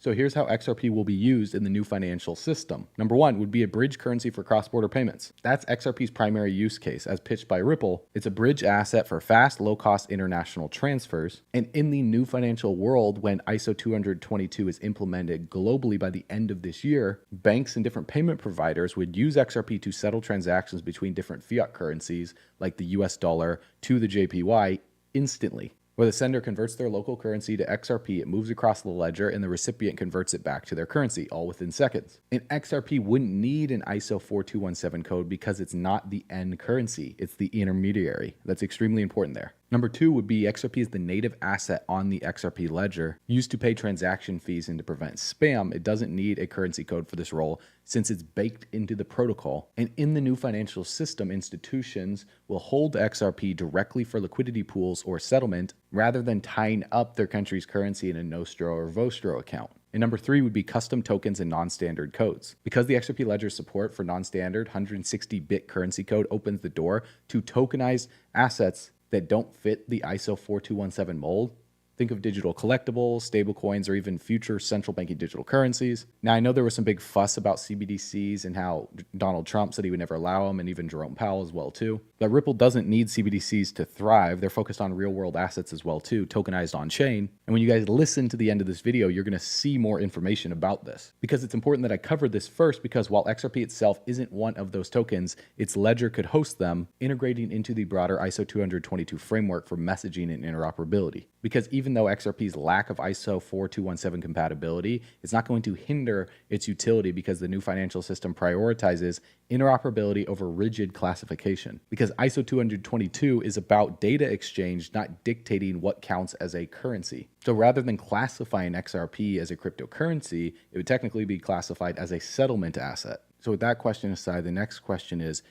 So here's how XRP will be used in the new financial system. Number one would be a bridge currency for cross-border payments. That's XRP's primary use case. As pitched by Ripple, it's a bridge asset for fast, low-cost international transfers. And in the new financial world, when ISO 20022 is implemented globally by the end of this year, banks and different payment providers would use XRP to settle transactions between different fiat currencies, like the US dollar to the JPY, instantly. Where the sender converts their local currency to XRP, it moves across the ledger, and the recipient converts it back to their currency, all within seconds. And XRP wouldn't need an ISO 4217 code because it's not the end currency, it's the intermediary. That's extremely important there. Number two would be XRP is the native asset on the XRP ledger, used to pay transaction fees and to prevent spam. It doesn't need a currency code for this role since it's baked into the protocol. And in the new financial system, institutions will hold XRP directly for liquidity pools or settlement rather than tying up their country's currency in a Nostro or Vostro account. And number three would be custom tokens and non-standard codes. Because the XRP ledger's support for non-standard 160-bit currency code opens the door to tokenized assets that don't fit the ISO 4217 mold. Think of digital collectibles, stablecoins, or even future central banking digital currencies. Now, I know there was some big fuss about CBDCs and how Donald Trump said he would never allow them, and even Jerome Powell as well too. But Ripple doesn't need CBDCs to thrive. They're focused on real-world assets as well too, tokenized on-chain. And when you guys listen to the end of this video, you're going to see more information about this. Because it's important that I cover this first, because while XRP itself isn't one of those tokens, its ledger could host them, integrating into the broader ISO 20022 framework for messaging and interoperability. Because even though XRP's lack of ISO 4217 compatibility is not going to hinder its utility, because the new financial system prioritizes interoperability over rigid classification. Because ISO 20022 is about data exchange, not dictating what counts as a currency. So rather than classifying XRP as a cryptocurrency, it would technically be classified as a settlement asset. So with that question aside, the next question is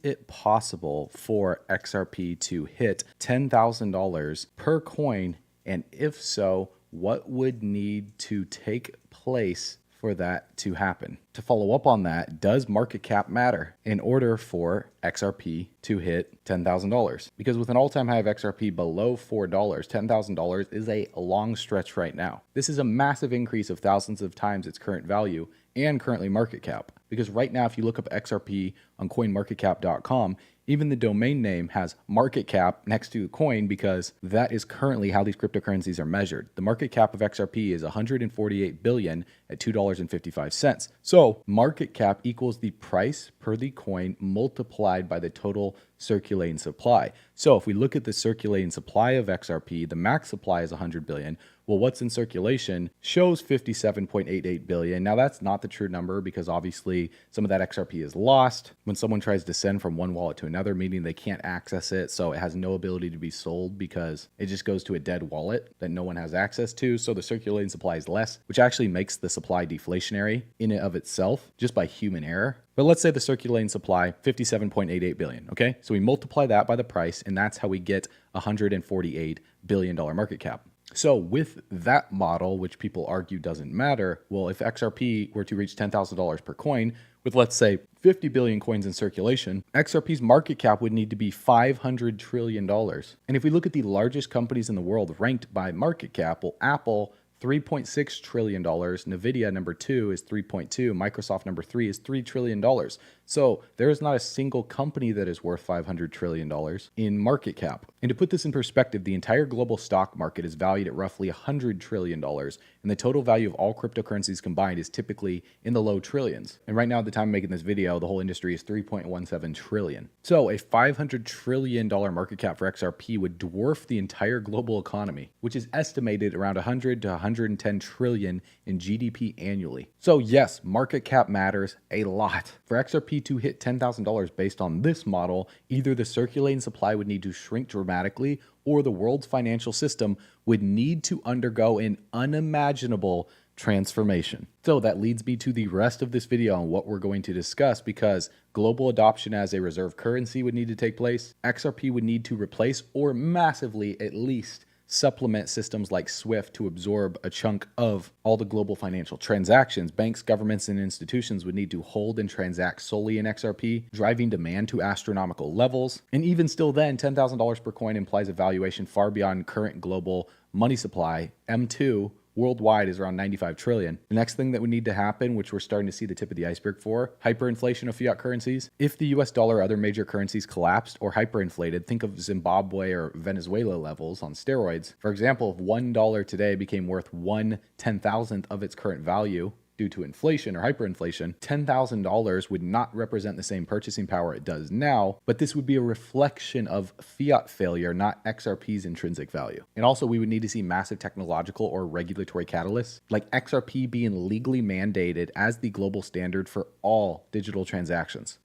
it possible for XRP to hit $10,000 per coin? And if so, what would need to take place for that to happen? To follow up on that, does market cap matter in order for XRP to hit $10,000? Because with an all-time high of XRP below $4, $10,000 is a long stretch right now. This is a massive increase of thousands of times its current value and currently market cap. Because right now, if you look up XRP on coinmarketcap.com, even the domain name has market cap next to the coin, because that is currently how these cryptocurrencies are measured. The market cap of XRP is $148 billion at $2.55. So market cap equals the price per the coin multiplied by the total circulating supply. So if we look at the circulating supply of XRP, the max supply is 100 billion. Well, what's in circulation shows 57.88 billion. Now, that's not the true number, because obviously some of that XRP is lost when someone tries to send from one wallet to another, meaning they can't access it. So it has no ability to be sold because it just goes to a dead wallet that no one has access to. So the circulating supply is less, which actually makes the supply deflationary in and of itself just by human error. But let's say the circulating supply, 57.88 billion, okay? So we multiply that by the price, and that's how we get $148 billion market cap. So with that model, which people argue doesn't matter, well, if XRP were to reach $10,000 per coin, with let's say 50 billion coins in circulation, XRP's market cap would need to be $500 trillion. And if we look at the largest companies in the world ranked by market cap, well, Apple, $3.6 trillion. NVIDIA, number 2, is 3.2. Microsoft, number 3, is $3 trillion. So there is not a single company that is worth $500 trillion in market cap. And to put this in perspective, the entire global stock market is valued at roughly $100 trillion. And the total value of all cryptocurrencies combined is typically in the low trillions. And right now, at the time of making this video, the whole industry is 3.17 trillion. So a $500 trillion market cap for XRP would dwarf the entire global economy, which is estimated around 100 to 110 trillion in GDP annually. So yes, market cap matters a lot. For XRP to hit $10,000 based on this model, either the circulating supply would need to shrink dramatically, or the world's financial system would need to undergo an unimaginable transformation. So that leads me to the rest of this video on what we're going to discuss, because global adoption as a reserve currency would need to take place. XRP would need to replace, or massively at least supplement, systems like SWIFT to absorb a chunk of all the global financial transactions. Banks, governments, and institutions would need to hold and transact solely in XRP, driving demand to astronomical levels. And even still then, $10,000 per coin implies a valuation far beyond current global money supply, M2, worldwide is around 95 trillion. The next thing that would need to happen, which we're starting to see the tip of the iceberg for, hyperinflation of fiat currencies. If the US dollar or other major currencies collapsed or hyperinflated, think of Zimbabwe or Venezuela levels on steroids. For example, if $1 today became worth 1/10,000th of its current value, due to inflation or hyperinflation, $10,000 would not represent the same purchasing power it does now, but this would be a reflection of fiat failure, not XRP's intrinsic value. And also, we would need to see massive technological or regulatory catalysts, like XRP being legally mandated as the global standard for all digital transactions.